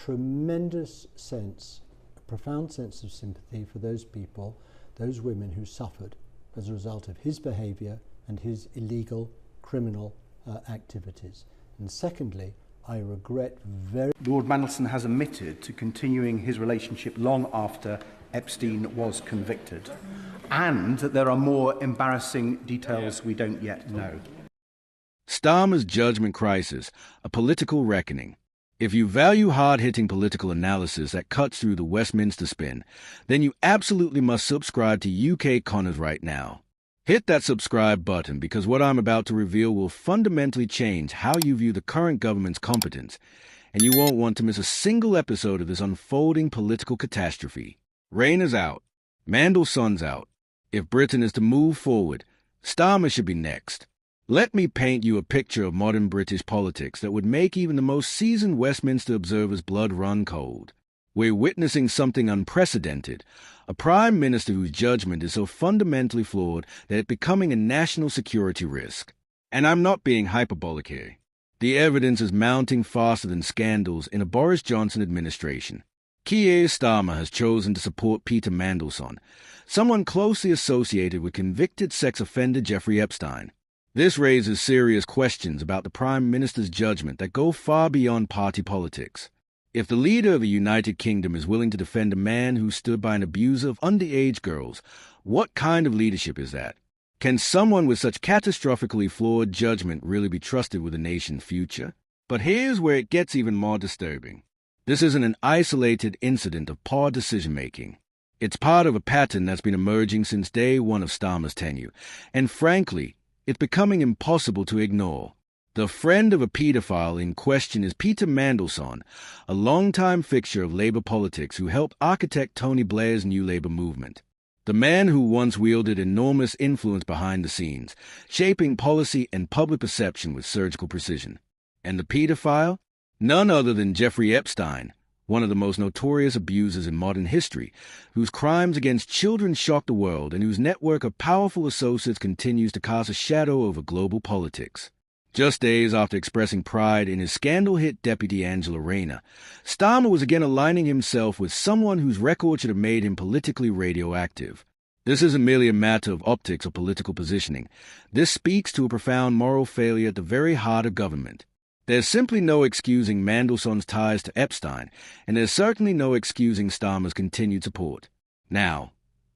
tremendous sense, a profound sense of sympathy for those people, those women who suffered as a result of his behaviour and his illegal criminal activities. And secondly, I regret very... Lord Mandelson has admitted to continuing his relationship long after Epstein was convicted, and that there are more embarrassing details we don't yet know. Starmer's judgment crisis, a political reckoning. If you value hard-hitting political analysis that cuts through the Westminster spin, then you absolutely must subscribe to UK Connors right now. Hit that subscribe button, because what I'm about to reveal will fundamentally change how you view the current government's competence, and you won't want to miss a single episode of this unfolding political catastrophe. Rayner's out. Mandelson's out. If Britain is to move forward, Starmer should be next. Let me paint you a picture of modern British politics that would make even the most seasoned Westminster observer's blood run cold. We're witnessing something unprecedented, a Prime Minister whose judgment is so fundamentally flawed that it's becoming a national security risk. And I'm not being hyperbolic here. The evidence is mounting faster than scandals in a Boris Johnson administration. Keir Starmer has chosen to support Peter Mandelson, someone closely associated with convicted sex offender Jeffrey Epstein. This raises serious questions about the Prime Minister's judgment that go far beyond party politics. If the leader of the United Kingdom is willing to defend a man who stood by an abuser of underage girls, what kind of leadership is that? Can someone with such catastrophically flawed judgment really be trusted with a nation's future? But here's where it gets even more disturbing. This isn't an isolated incident of poor decision-making. It's part of a pattern that's been emerging since day one of Starmer's tenure, and frankly, it's becoming impossible to ignore. The friend of a paedophile in question is Peter Mandelson, a longtime fixture of Labour politics who helped architect Tony Blair's New Labour movement. The man who once wielded enormous influence behind the scenes, shaping policy and public perception with surgical precision. And the paedophile? None other than Jeffrey Epstein, one of the most notorious abusers in modern history, whose crimes against children shock the world and whose network of powerful associates continues to cast a shadow over global politics. Just days after expressing pride in his scandal-hit deputy Angela Rayner, Starmer was again aligning himself with someone whose record should have made him politically radioactive. This isn't merely a matter of optics or political positioning. This speaks to a profound moral failure at the very heart of government. There's simply no excusing Mandelson's ties to Epstein, and there's certainly no excusing Starmer's continued support. Now,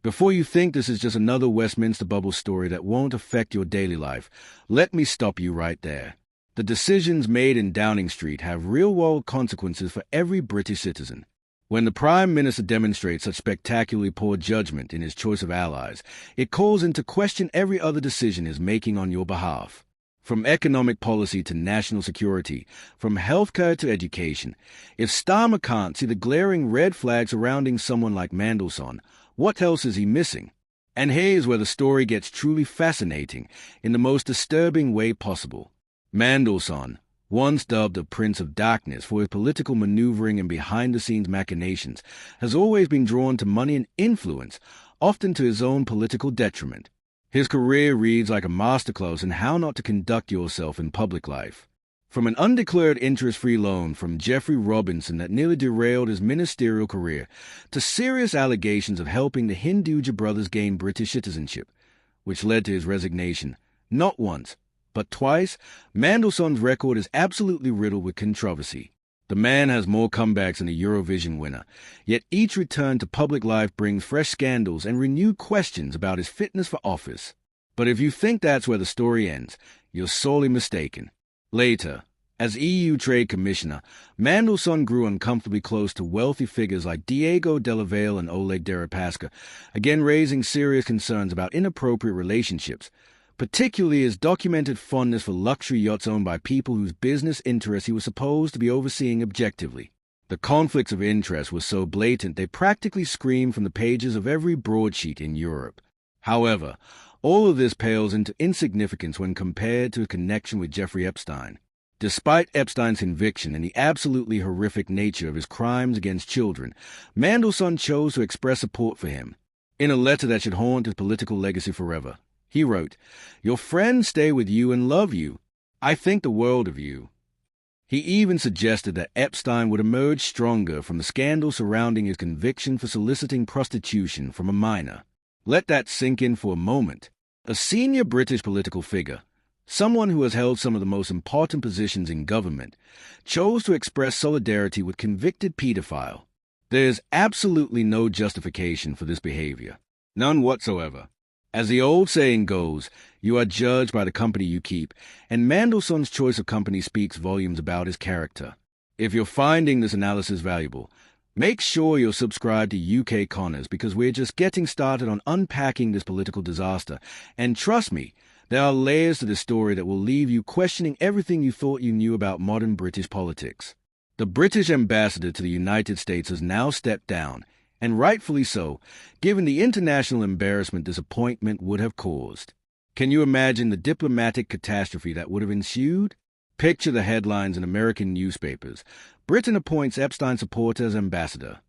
before you think this is just another Westminster bubble story that won't affect your daily life, let me stop you right there. The decisions made in Downing Street have real-world consequences for every British citizen. When the Prime Minister demonstrates such spectacularly poor judgment in his choice of allies, it calls into question every other decision he's making on your behalf. From economic policy to national security, from healthcare to education, if Starmer can't see the glaring red flags surrounding someone like Mandelson, what else is he missing? And here's where the story gets truly fascinating in the most disturbing way possible. Mandelson, once dubbed a Prince of Darkness for his political maneuvering and behind-the-scenes machinations, has always been drawn to money and influence, often to his own political detriment. His career reads like a masterclass in how not to conduct yourself in public life. From an undeclared interest-free loan from Jeffrey Robinson that nearly derailed his ministerial career, to serious allegations of helping the Hinduja brothers gain British citizenship, which led to his resignation. Not once, but twice, Mandelson's record is absolutely riddled with controversy. The man has more comebacks than a Eurovision winner, yet each return to public life brings fresh scandals and renewed questions about his fitness for office. But if you think that's where the story ends, you're sorely mistaken. Later, as EU Trade Commissioner, Mandelson grew uncomfortably close to wealthy figures like Diego Della Valle and Oleg Deripaska, again raising serious concerns about inappropriate relationships, particularly his documented fondness for luxury yachts owned by people whose business interests he was supposed to be overseeing objectively. The conflicts of interest were so blatant they practically screamed from the pages of every broadsheet in Europe. However, all of this pales into insignificance when compared to a connection with Jeffrey Epstein. Despite Epstein's conviction and the absolutely horrific nature of his crimes against children, Mandelson chose to express support for him. In a letter that should haunt his political legacy forever, he wrote, "Your friends stay with you and love you. I think the world of you." He even suggested that Epstein would emerge stronger from the scandal surrounding his conviction for soliciting prostitution from a minor. Let that sink in for a moment. A senior British political figure, someone who has held some of the most important positions in government, chose to express solidarity with convicted pedophile. There is absolutely no justification for this behavior. None whatsoever. As the old saying goes, you are judged by the company you keep, and Mandelson's choice of company speaks volumes about his character. If you're finding this analysis valuable, make sure you're subscribed to UK Connors, because we're just getting started on unpacking this political disaster, and trust me, there are layers to this story that will leave you questioning everything you thought you knew about modern British politics. The British ambassador to the United States has now stepped down, and rightfully so, given the international embarrassment this appointment would have caused. Can you imagine the diplomatic catastrophe that would have ensued? Picture the headlines in American newspapers. Britain appoints Epstein supporter as ambassador.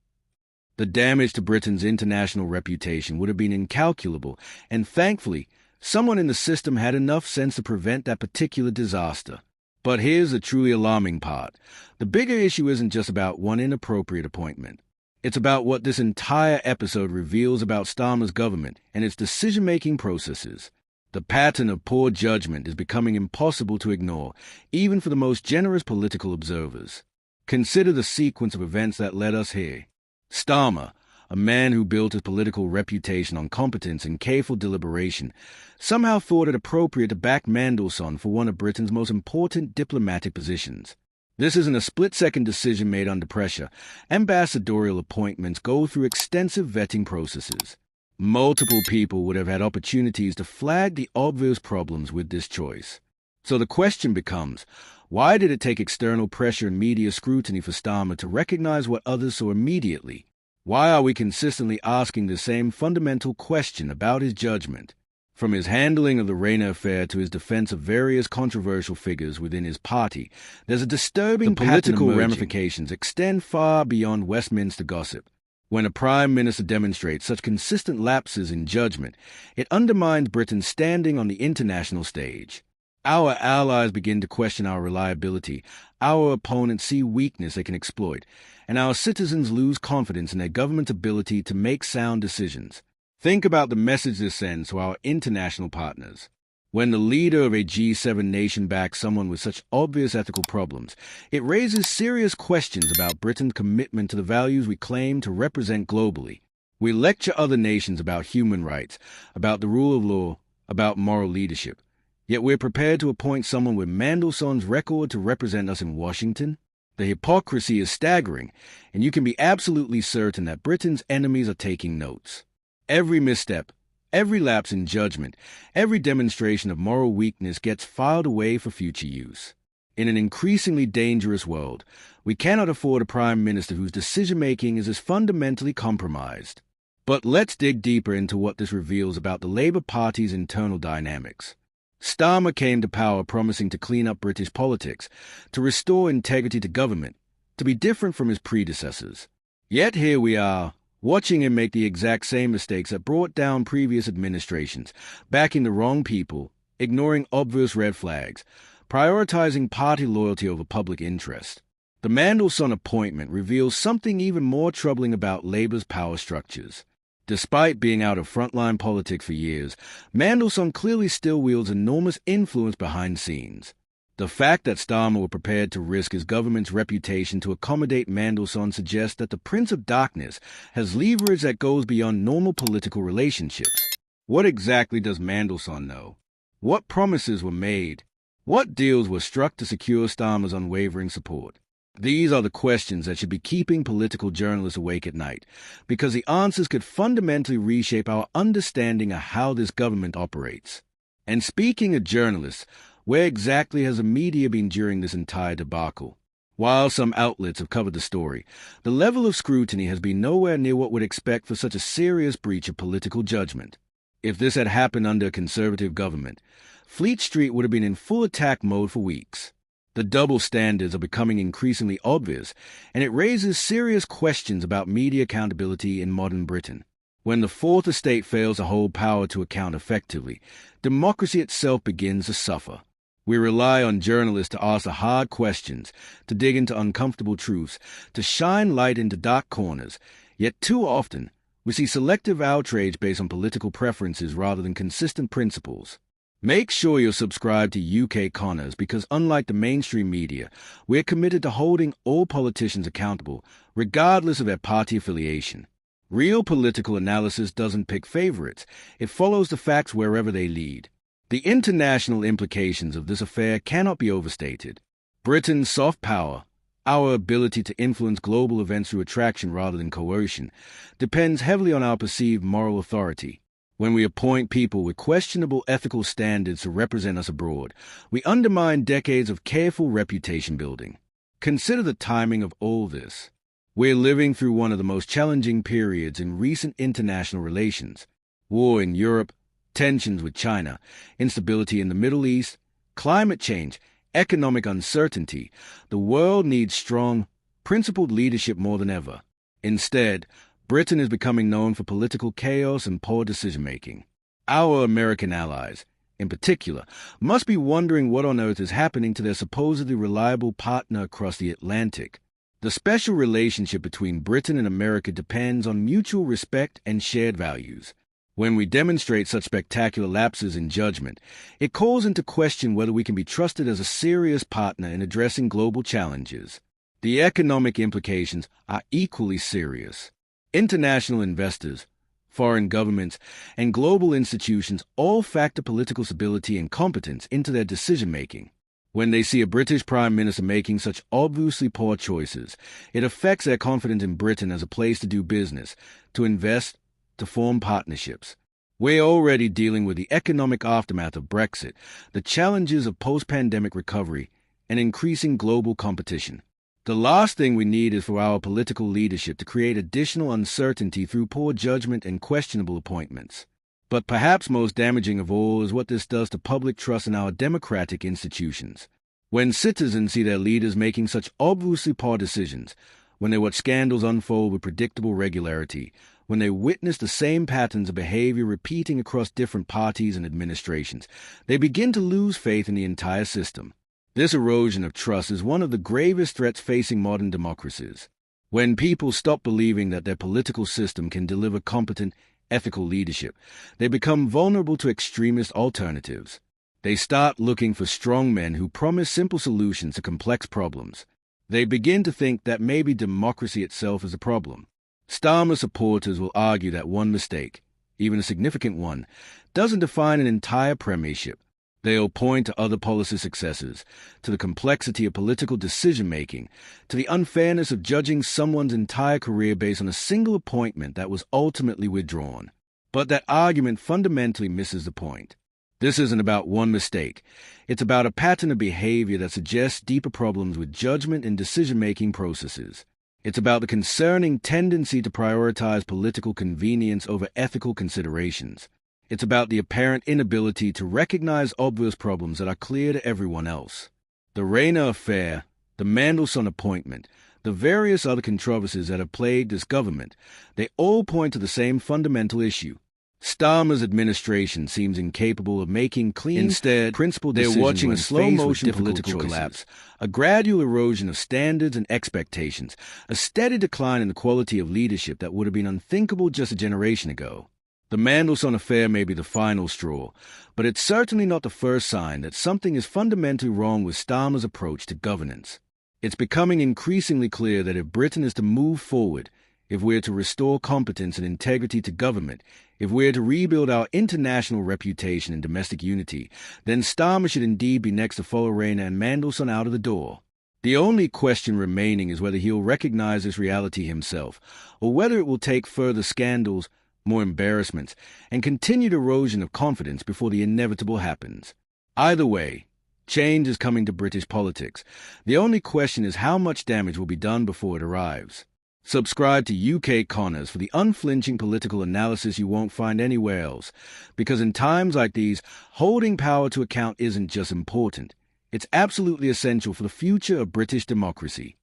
The damage to Britain's international reputation would have been incalculable, and thankfully, someone in the system had enough sense to prevent that particular disaster. But here's the truly alarming part. The bigger issue isn't just about one inappropriate appointment. It's about what this entire episode reveals about Starmer's government and its decision-making processes. The pattern of poor judgment is becoming impossible to ignore, even for the most generous political observers. Consider the sequence of events that led us here. Starmer, a man who built his political reputation on competence and careful deliberation, somehow thought it appropriate to back Mandelson for one of Britain's most important diplomatic positions. This isn't a split-second decision made under pressure. Ambassadorial appointments go through extensive vetting processes. Multiple people would have had opportunities to flag the obvious problems with this choice. So the question becomes, why did it take external pressure and media scrutiny for Starmer to recognize what others saw immediately? Why are we consistently asking the same fundamental question about his judgment? From his handling of the Rayner affair to his defense of various controversial figures within his party, there's a disturbing political ramifications extend far beyond Westminster gossip. When a prime minister demonstrates such consistent lapses in judgment, it undermines Britain's standing on the international stage. Our allies begin to question our reliability, our opponents see weakness they can exploit, and our citizens lose confidence in their government's ability to make sound decisions. Think about the message this sends to our international partners. When the leader of a G7 nation backs someone with such obvious ethical problems, it raises serious questions about Britain's commitment to the values we claim to represent globally. We lecture other nations about human rights, about the rule of law, about moral leadership. Yet we're prepared to appoint someone with Mandelson's record to represent us in Washington? The hypocrisy is staggering, and you can be absolutely certain that Britain's enemies are taking notes. Every misstep, every lapse in judgment, every demonstration of moral weakness gets filed away for future use. In an increasingly dangerous world, we cannot afford a prime minister whose decision-making is as fundamentally compromised. But let's dig deeper into what this reveals about the Labour Party's internal dynamics. Starmer came to power promising to clean up British politics, to restore integrity to government, to be different from his predecessors. Yet here we are, watching him make the exact same mistakes that brought down previous administrations, backing the wrong people, ignoring obvious red flags, prioritizing party loyalty over public interest. The Mandelson appointment reveals something even more troubling about Labour's power structures. Despite being out of frontline politics for years, Mandelson clearly still wields enormous influence behind the scenes. The fact that Starmer were prepared to risk his government's reputation to accommodate Mandelson suggests that the Prince of Darkness has leverage that goes beyond normal political relationships. What exactly does Mandelson know? What promises were made? What deals were struck to secure Starmer's unwavering support? These are the questions that should be keeping political journalists awake at night, because the answers could fundamentally reshape our understanding of how this government operates. And speaking of journalists, where exactly has the media been during this entire debacle? While some outlets have covered the story, the level of scrutiny has been nowhere near what we'd expect for such a serious breach of political judgment. If this had happened under a Conservative government, Fleet Street would have been in full attack mode for weeks. The double standards are becoming increasingly obvious, and it raises serious questions about media accountability in modern Britain. When the Fourth Estate fails to hold power to account effectively, democracy itself begins to suffer. We rely on journalists to ask the hard questions, to dig into uncomfortable truths, to shine light into dark corners. Yet too often, we see selective outrage based on political preferences rather than consistent principles. Make sure you're subscribed to UK Connors because unlike the mainstream media, we're committed to holding all politicians accountable, regardless of their party affiliation. Real political analysis doesn't pick favorites. It follows the facts wherever they lead. The international implications of this affair cannot be overstated. Britain's soft power, our ability to influence global events through attraction rather than coercion, depends heavily on our perceived moral authority. When we appoint people with questionable ethical standards to represent us abroad, we undermine decades of careful reputation building. Consider the timing of all this. We're living through one of the most challenging periods in recent international relations. War in Europe, tensions with China, instability in the Middle East, climate change, economic uncertainty. The world needs strong, principled leadership more than ever. Instead, Britain is becoming known for political chaos and poor decision-making. Our American allies, in particular, must be wondering what on earth is happening to their supposedly reliable partner across the Atlantic. The special relationship between Britain and America depends on mutual respect and shared values. When we demonstrate such spectacular lapses in judgment, it calls into question whether we can be trusted as a serious partner in addressing global challenges. The economic implications are equally serious. International investors, foreign governments, and global institutions all factor political stability and competence into their decision-making. When they see a British Prime Minister making such obviously poor choices, it affects their confidence in Britain as a place to do business, to invest, to form partnerships. We're already dealing with the economic aftermath of Brexit, the challenges of post-pandemic recovery, and increasing global competition. The last thing we need is for our political leadership to create additional uncertainty through poor judgment and questionable appointments. But perhaps most damaging of all is what this does to public trust in our democratic institutions. When citizens see their leaders making such obviously poor decisions, when they watch scandals unfold with predictable regularity, when they witness the same patterns of behavior repeating across different parties and administrations, they begin to lose faith in the entire system. This erosion of trust is one of the gravest threats facing modern democracies. When people stop believing that their political system can deliver competent, ethical leadership, they become vulnerable to extremist alternatives. They start looking for strong men who promise simple solutions to complex problems. They begin to think that maybe democracy itself is a problem. Starmer supporters will argue that one mistake, even a significant one, doesn't define an entire premiership. They'll point to other policy successes, to the complexity of political decision-making, to the unfairness of judging someone's entire career based on a single appointment that was ultimately withdrawn. But that argument fundamentally misses the point. This isn't about one mistake. It's about a pattern of behavior that suggests deeper problems with judgment and decision-making processes. It's about the concerning tendency to prioritize political convenience over ethical considerations. It's about the apparent inability to recognize obvious problems that are clear to everyone else. The Rayner affair, the Mandelson appointment, the various other controversies that have plagued this government, they all point to the same fundamental issue. Starmer's administration seems incapable of making clean, instead, principled decisions. They're watching a slow-motion political collapse, a gradual erosion of standards and expectations, a steady decline in the quality of leadership that would have been unthinkable just a generation ago. The Mandelson affair may be the final straw, but it's certainly not the first sign that something is fundamentally wrong with Starmer's approach to governance. It's becoming increasingly clear that if Britain is to move forward, if we're to restore competence and integrity to government, if we're to rebuild our international reputation and domestic unity, then Starmer should indeed be next to follow Rayner and Mandelson out of the door. The only question remaining is whether he'll recognize this reality himself, or whether it will take further scandals, more embarrassments, and continued erosion of confidence before the inevitable happens. Either way, change is coming to British politics. The only question is how much damage will be done before it arrives. Subscribe to UK Connors for the unflinching political analysis you won't find anywhere else, because in times like these, holding power to account isn't just important. It's absolutely essential for the future of British democracy.